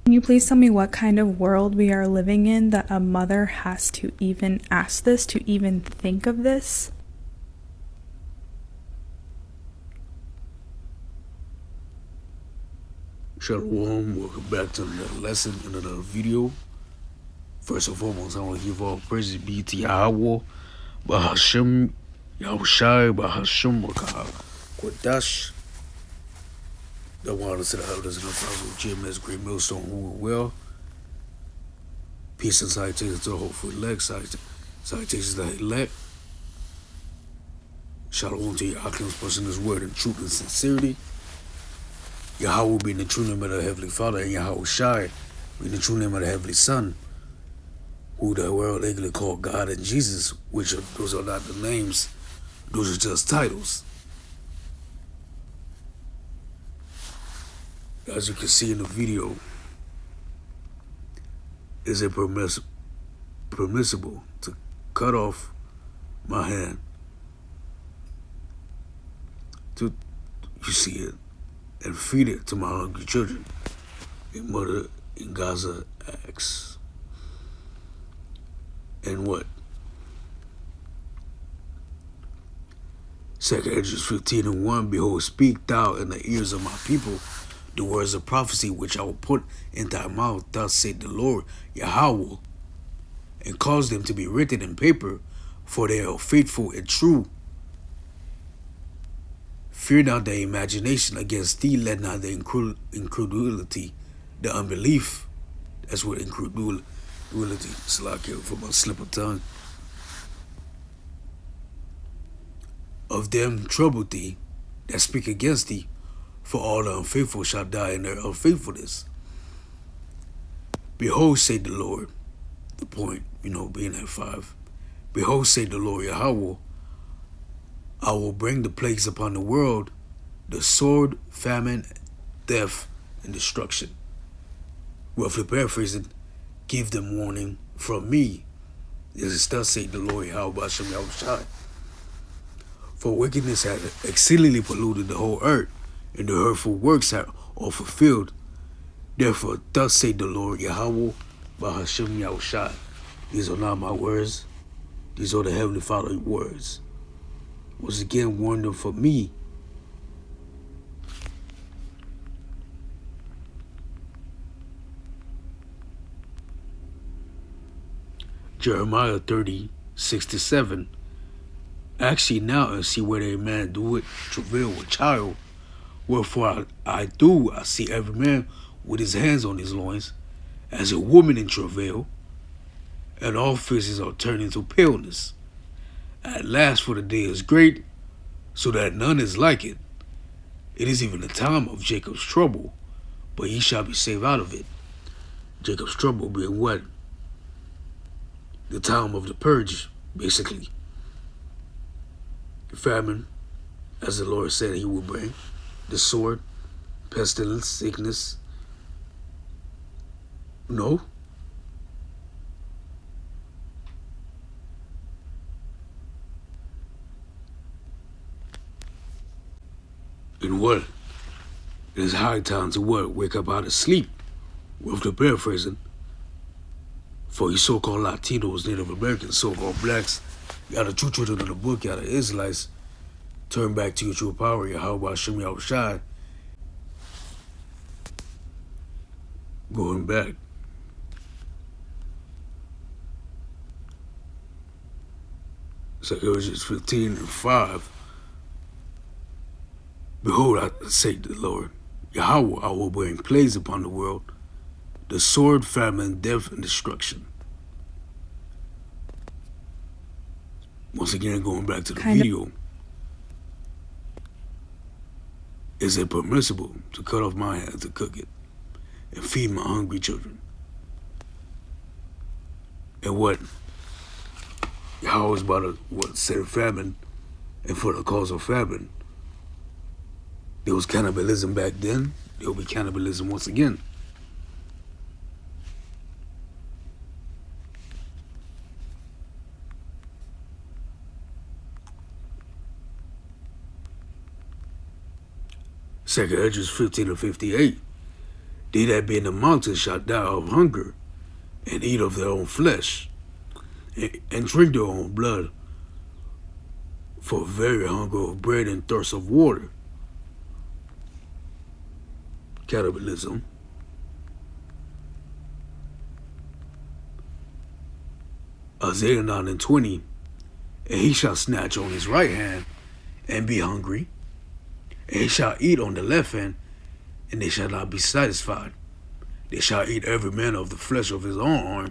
Can you please tell me what kind of world we are living in that a mother has to even ask this, to even think of this? Shalom, welcome back to another lesson in another video. First and foremost, I want to give all praises be to Yahawah, Bahashem, Yahushai, Bahashem, Kodash. The waters to the elders and the fathers of Jim, as great millstone who are well. Peace and salutations to the hopeful elect, salutations to the elect. Shalom to your Akim's person his word in truth and sincerity. Yahawah being the true name of the Heavenly Father, and Yahushai being the true name of the Heavenly Son, who the world legally called God and Jesus, those are not the names, those are just titles. As you can see in the video, is it permissible to cut off my hand? You see it, and feed it to my hungry children. A mother in Gaza asks. And what? 2 Esdras 15:1, behold, speak thou in the ears of my people the words of prophecy which I will put in thy mouth, thus saith the Lord Yahawah, and cause them to be written in paper, for they are faithful and true. Fear not the imagination against thee, let not the incredulity, the unbelief, that's what incredulity, Salakia from a slip of tongue, of them trouble thee that speak against thee, for all the unfaithful shall die in their unfaithfulness. Behold, saith the Lord, the point, being at 5. Behold, saith the Lord Yahawah, I will bring the plagues upon the world, the sword, famine, death, and destruction. Roughly paraphrasing, give them warning from me. This is thus saith the Lord Yahawah. For wickedness had exceedingly polluted the whole earth, and the hurtful works are all fulfilled. Therefore, thus saith the Lord Yahawah, Bahashem Yahushai. These are not my words, these are the Heavenly Father's words. Once again, warn them for me. Jeremiah 30:6-7. Ask ye now and see whether a man do it, travail with child. Wherefore I see every man with his hands on his loins, as a woman in travail, and all faces are turned into paleness. At last, for the day is great, so that none is like it. It is even the time of Jacob's trouble, but he shall be saved out of it. Jacob's trouble being what? The time of the purge, basically. The famine, as the Lord said he would bring. The sword, pestilence, sickness. No. And what? It is high time to what? Wake up out of sleep. With the paraphrasing. For you so-called Latinos, Native Americans, so-called blacks, y'all the true children of the book, y'all the Israelites, turn back to your true power, Yahawah Shem Yahushai. Going back. Second 15:5. Behold, I say to the Lord, Yahawah, I will bring plagues upon the world, the sword, famine, death, and destruction. Once again, going back to the video. Is it permissible to cut off my hand to cook it and feed my hungry children? And what? Yahawah is about to send famine, and for the cause of famine, there was cannibalism back then, there will be cannibalism once again. Second Esdras 15:58. They that be in the mountains shall die of hunger, and eat of their own flesh, and drink their own blood, for very hunger of bread and thirst of water. Cannibalism. Isaiah 9:20, and he shall snatch on his right hand and be hungry, and he shall eat on the left hand, and they shall not be satisfied. They shall eat every man of the flesh of his own arm.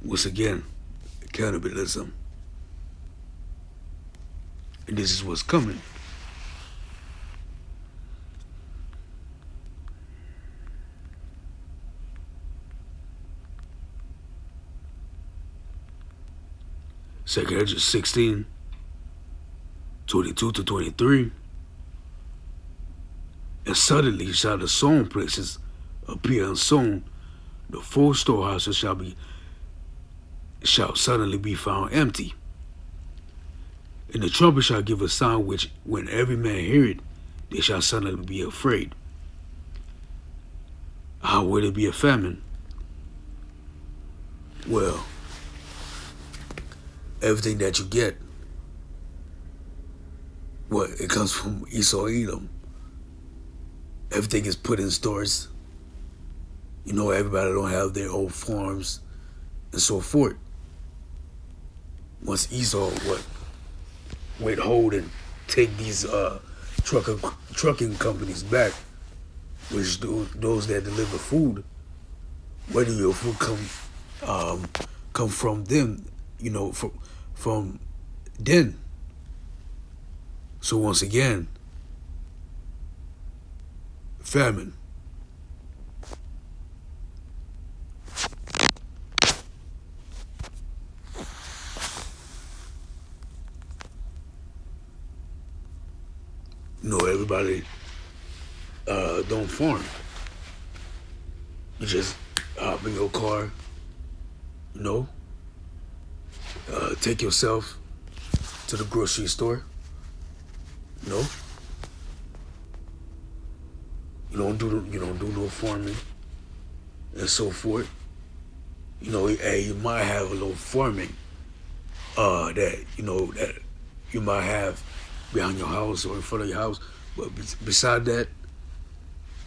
Once again, cannibalism. And this is what's coming. Second Ezra 16:22-23. And suddenly shall the sown places appear unsown, the full storehouses shall suddenly be found empty. And the trumpet shall give a sound which, when every man hear it, they shall suddenly be afraid. How will it be a famine? Well, everything that you get, it comes from Esau, Edom. Everything is put in stores. Everybody don't have their own farms and so forth. Once Esau withhold and take these trucking companies back, which those that deliver food, where do your food come from them? From then. So once again, famine. Everybody don't farm. You just hop in your car, take yourself to the grocery store. You don't do no farming and so forth. You might have a little farming that you might have behind your house or in front of your house, but beside that,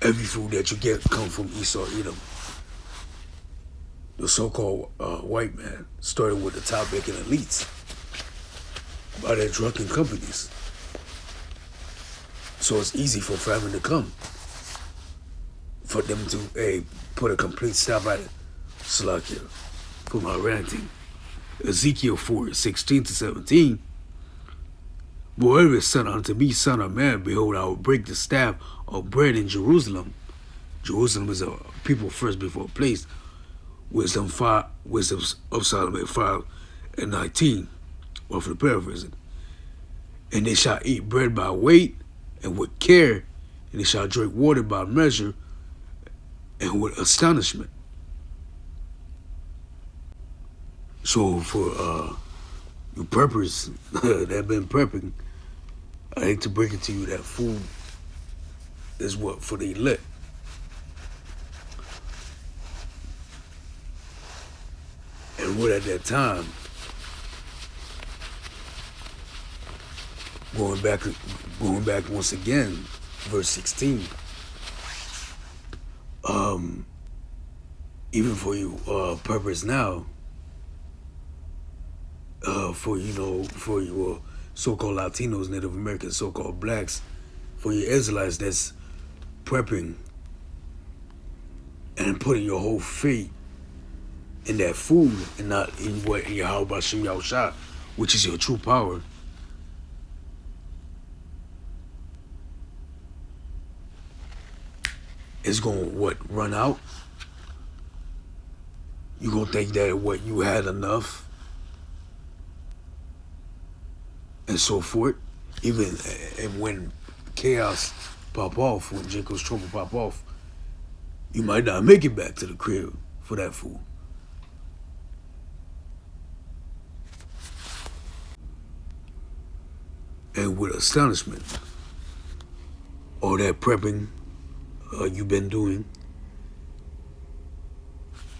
every food that you get come from Esau, Edom. The so-called white man started with the top-making elites by their drunken companies. So it's easy for famine to come, for them to put a complete stop at it. Slakia, for my ranting. Ezekiel 4:16-17. Whoever said unto me, Son of man, behold, I will break the staff of bread in Jerusalem. Jerusalem is a people first before a place. Wisdom of Solomon 5:19, or for the paraphrasing. And they shall eat bread by weight and with care, and they shall drink water by measure and with astonishment. So for you preppers that have been prepping, I hate to break it to you that food is what for the elect. And what at that time, going back once again, verse 16. Even for you preppers now, for your so-called Latinos, Native Americans, so-called blacks, for your Israelites that's prepping and putting your whole faith in that food and not in Yahawah Bashim Yahushua, which is your true power. It's gonna run out. You gonna think that you had enough and so forth. And when chaos pop off, when Jacob's trouble pop off, you might not make it back to the crib for that food. And with astonishment, all that prepping you've been doing.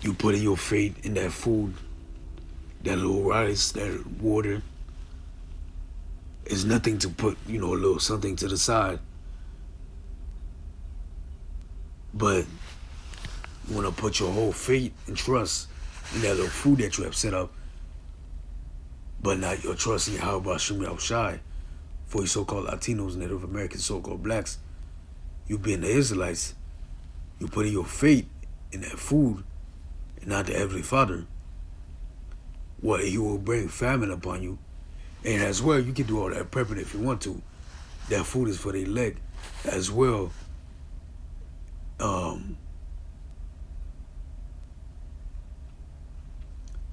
You putting your faith in that food, that little rice, that water. It's nothing to put, a little something to the side. But you want to put your whole faith and trust in that little food that you have set up, but not your trust in Yahawah Shai. For you so-called Latinos, Native Americans, so-called blacks, you being the Israelites, you putting your faith in that food and not the Heavenly Father. What He will bring famine upon you. And as well, you can do all that prepping if you want to. That food is for the elect as well.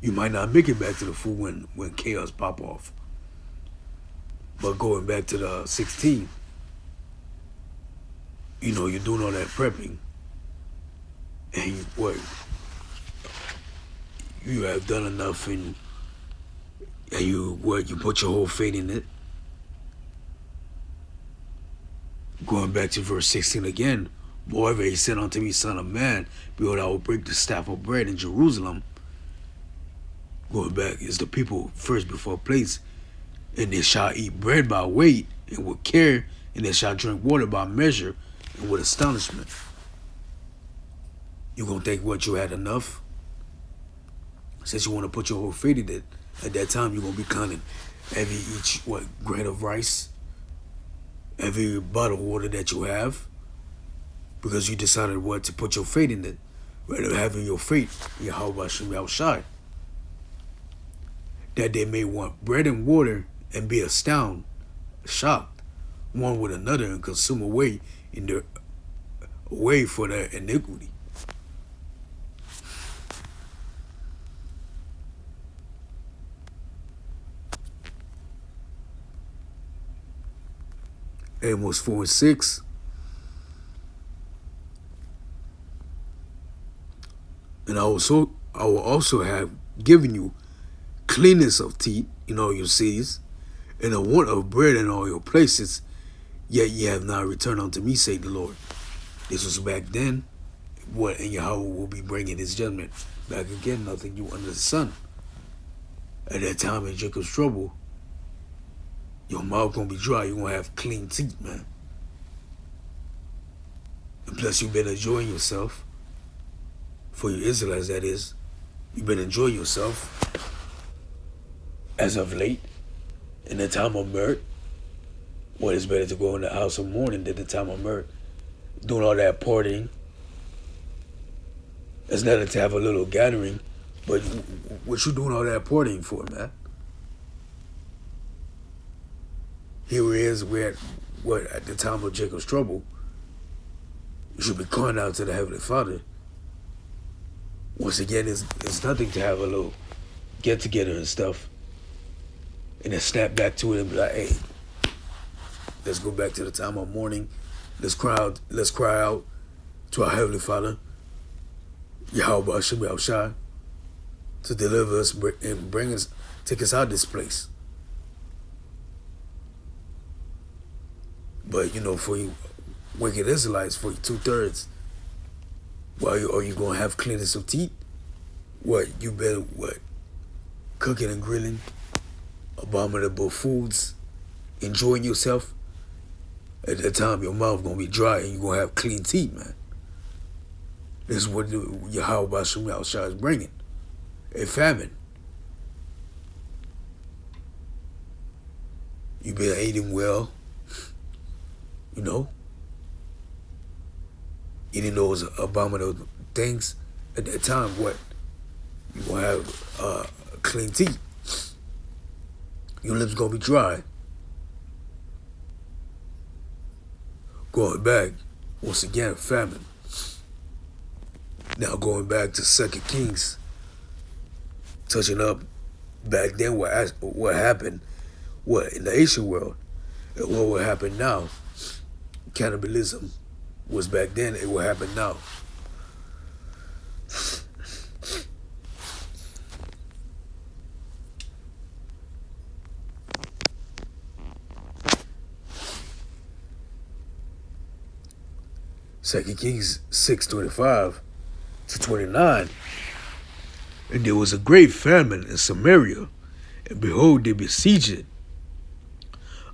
You might not make it back to the food when chaos pop off. But going back to the 16, you're doing all that prepping. And you have done enough, and you put your whole faith in it. Going back to verse 16 again, moreover, He said unto me, Son of man, behold, I will break the staff of bread in Jerusalem. Going back is the people first before place, and they shall eat bread by weight and with care, and they shall drink water by measure and with astonishment. You gonna think what you had enough? Since you want to put your whole faith in it, at that time you're gonna be counting each grain of rice, every bottle of water that you have, because you decided to put your faith in it, rather than having your faith in Yahawah Shai. That they may want bread and water and be astounded, shocked, one with another, and consume away for their iniquity. Amos 4 and 6. And I will also have given you cleanness of teeth in all your cities, and a want of bread in all your places, yet ye have not returned unto me, saith the Lord. This was back then, and Yahawah will be bringing His judgment back again, nothing new under the sun. At that time in Jacob's trouble, your mouth gonna be dry, you're gonna have clean teeth, man. And plus you've been enjoying yourself, for you Israelites that is, you've been enjoying yourself as of late, in the time of mirth. What is better to go in the house of mourning than the time of mirth? Doing all that partying. It's not to have a little gathering, but what you doing all that partying for, man? Here it is, we're at the time of Jacob's trouble. You should be calling out to the Heavenly Father. Once again, it's nothing to have a little get together and stuff, and then snap back to it and be like, hey, let's go back to the time of mourning. Let's cry out to our Heavenly Father, Yahawah Shai, to deliver us and take us out of this place. But for you wicked Israelites, for you 2/3, are you gonna have cleanness of teeth? You been cooking and grilling abominable foods, enjoying yourself? At that time your mouth gonna be dry and you're gonna have clean teeth, man. This is what Yahawah Shai is bringing. A famine. You been eating well, eating those abominable things. At that time, you gonna have clean teeth. Your lips gonna be dry. Going back, once again, famine. Now going back to 2 Kings, touching up back then what happened, in the Asian world, and what will happen now. Cannibalism was back then, it will happen now. 2 Kings 6:25-29. And there was a great famine in Samaria, and behold, they besieged it,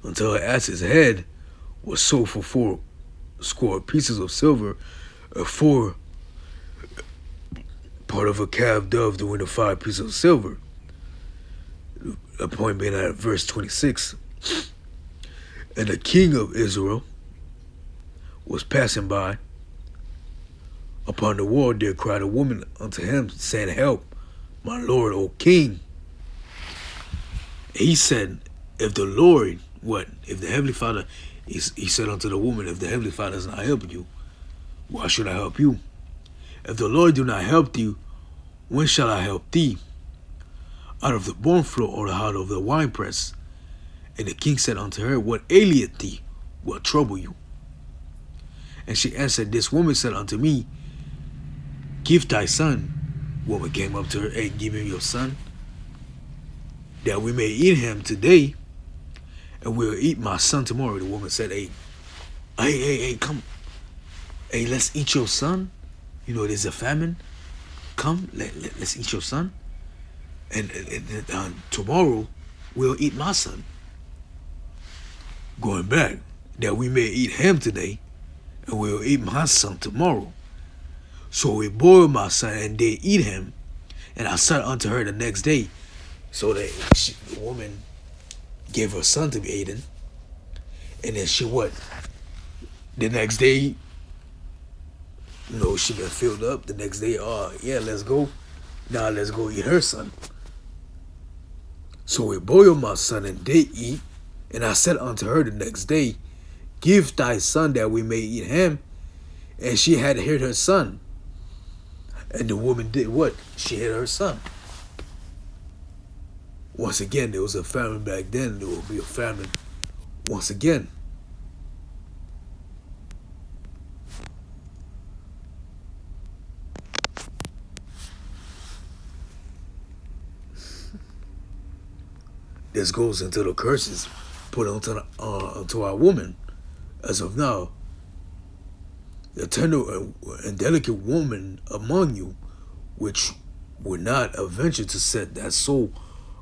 until an ass's head was sold for 80 pieces of silver, or 4 part of a calf dove doing the 5 pieces of silver. The point being at verse 26. And the king of Israel was passing by. Upon the wall there cried a woman unto him, saying, Help, my lord, O king. And he said, if the Lord, if the Heavenly Father, he said unto the woman, if the Heavenly Father does not help you, why should I help you? If the Lord do not help thee, when shall I help thee? Out of the barn floor or out of the winepress? And the king said unto her, What aileth thee? What trouble you? And she answered, This woman said unto me, Give thy son. Woman came up to her, Hey, give him your son, that we may eat him today, and we'll eat my son tomorrow. The woman said, Hey, come. Hey, let's eat your son. You know, there's a famine. Come, let's eat your son. And tomorrow, we'll eat my son. Going back, that we may eat him today, and we'll eat my son tomorrow. So we boiled my son, and they eat him. And I said unto her the next day, so that the woman gave her son to be eaten. And then she the next day, she been filled up. The next day, let's go. Now let's go eat her son. So we boiled my son, and they eat. And I said unto her the next day, Give thy son that we may eat him. And she had hid her son. And the woman did what? She hid her son. Once again, there was a famine back then. There will be a famine once again. This goes into the curses put onto our woman as of now. The tender and delicate woman among you, which would not venture to set that soul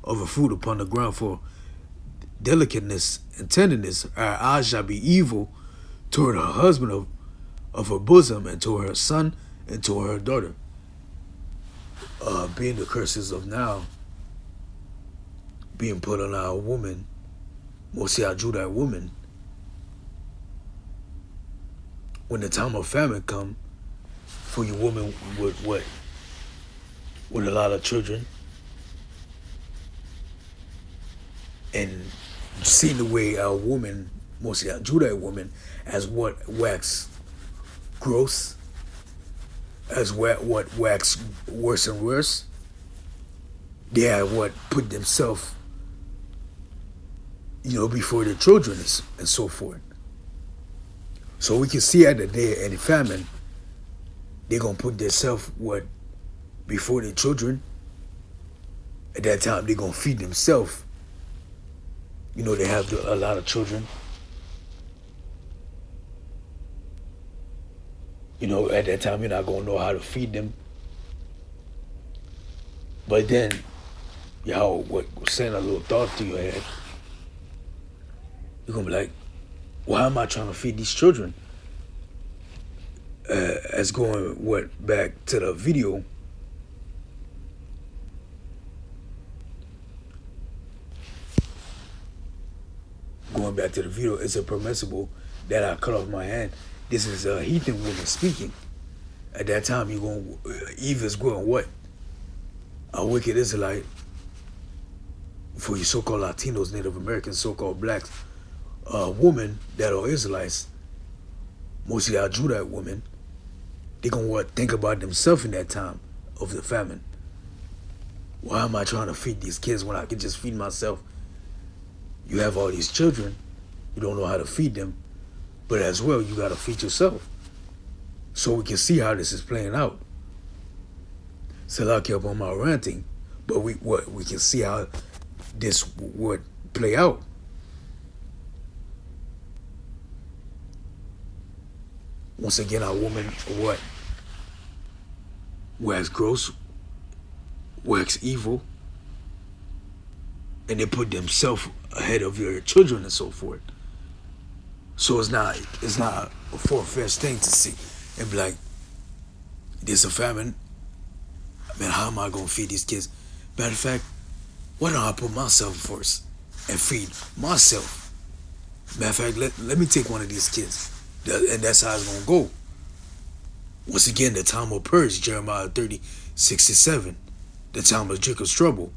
of a fruit upon the ground for delicateness and tenderness, her eyes shall be evil toward her husband of her bosom, and toward her son, and toward her daughter. Being the curses of now being put on our woman, mostly our Judite woman, when the time of famine come for you women with a lot of children, and seeing the way our woman, mostly our Judite woman, as wax gross, as what wax worse and worse, they have put themselves, before their children and so forth. So we can see at the day of the famine, they're going to put themselves before their children. At that time, they're going to feed themselves. They have a lot of children. At that time, you're not going to know how to feed them. But then, send a little thought to your head. You're going to be like, why am I trying to feed these children? As going back to the video, is it permissible that I cut off my hand? This is a heathen woman speaking. At that time, Eve is going what? A wicked Israelite, for you so-called Latinos, Native Americans, so-called blacks, women that are Israelites, mostly our Judite women, they're going to think about themselves in that time of the famine. Why am I trying to feed these kids when I can just feed myself? You have all these children, you don't know how to feed them, but as well, you got to feed yourself. So we can see how this is playing out. Salaki up on my ranting, but we can see how this would play out. Once again, our women what? Wax gross, wax evil, and they put themselves ahead of your children and so forth. So it's not a far-fetched thing to see and be like, there's a famine. Man, how am I gonna feed these kids? Matter of fact, why don't I put myself first and feed myself? Matter of fact, let me take one of these kids. And that's how it's gonna go. Once again, the time of purge, Jeremiah 30:67. The time of Jacob's trouble.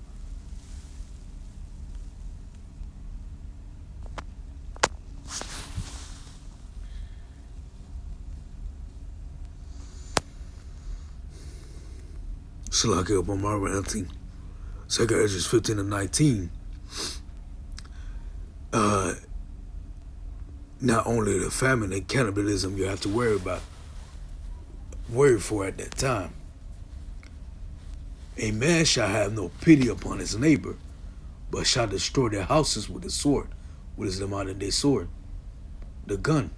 Salaki up on my ranting. 2 Ezra 15-19. Not only the famine and cannibalism you have to worry for at that time. A man shall have no pity upon his neighbor, but shall destroy their houses with the sword. What is the modern day sword? The gun.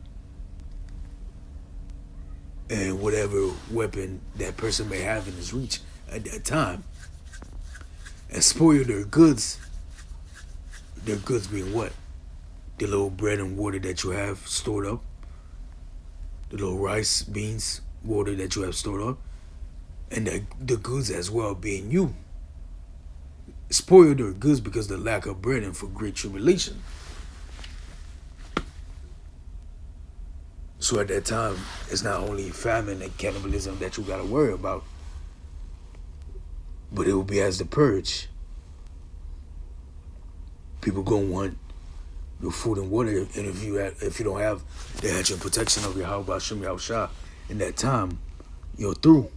And whatever weapon that person may have in his reach at that time. And spoil their goods. Their goods being what? The little bread and water that you have stored up. The little rice, beans, water that you have stored up. And the goods as well being you. Spoil their goods because of the lack of bread and for great tribulation. So at that time, it's not only famine and cannibalism that you got to worry about, but it will be as the purge. People gonna want your food and water, and if you don't have the hedge and protection of Yahawah Shem Yahushua in that time, you're through.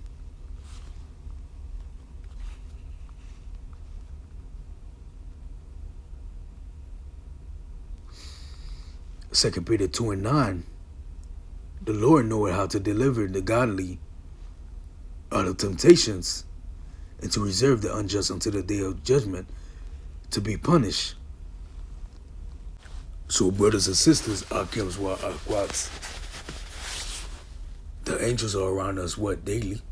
Second Peter 2:9. The Lord knoweth how to deliver the godly out of temptations, and to reserve the unjust until the day of judgment, to be punished. So, brothers and sisters, Akims wa Akwats, the angels are around us what daily?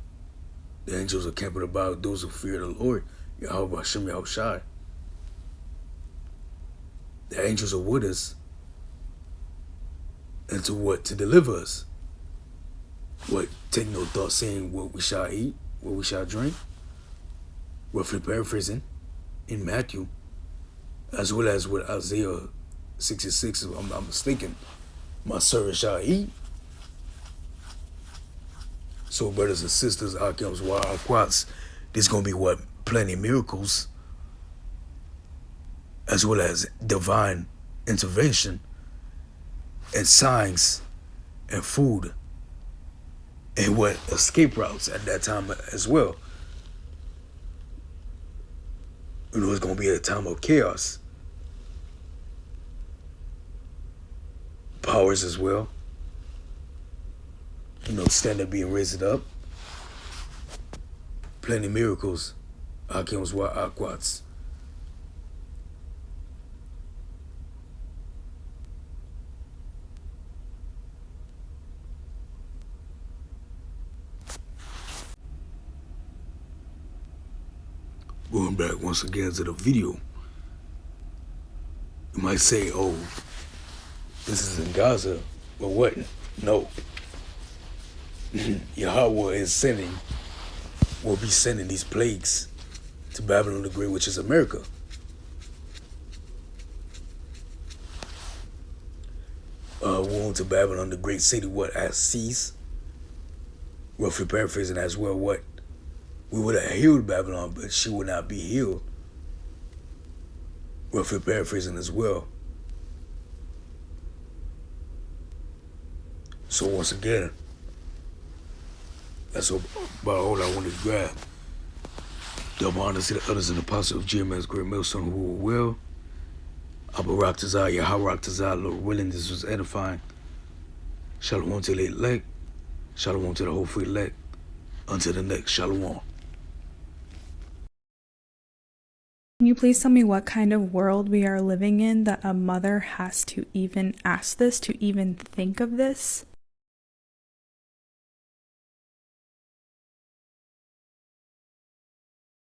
The angels are camping about those who fear the Lord, Yahawah Shem Yahushua. The angels are with us. And to what? To deliver us. What? Take no thought saying what we shall eat, what we shall drink. Roughly paraphrasing in Matthew, as well as with Isaiah 66, if I'm not mistaken, my servant shall eat. So brothers and sisters, Akims wa Akwats, there's going to be what? Plenty of miracles, as well as divine intervention, and signs, and food, and what? Escape routes at that time as well. You know, it's going to be a time of chaos. Powers as well. You know, standard being raised up. Plenty of miracles. Akims wa Akwats. Going back once again to the video, you might say, oh, this is in Gaza, but what? No. Yahawah will be sending these plagues to Babylon the Great, which is America. Wound to Babylon the Great city, what? As seas. Roughly paraphrasing as well, what? We would have healed Babylon, but she would not be healed. Roughly paraphrasing as well. So once again, that's about all I wanted to grab. Double honor to the others and apostles of GMS Great Millstone who were well. Abba Raktazah, Yahawah Raktazah, Lord willing, this was edifying. Shalom to the elect. Shalom to the whole free elect. Until the next, Shalom. Can you please tell me what kind of world we are living in that a mother has to even ask this, to even think of this?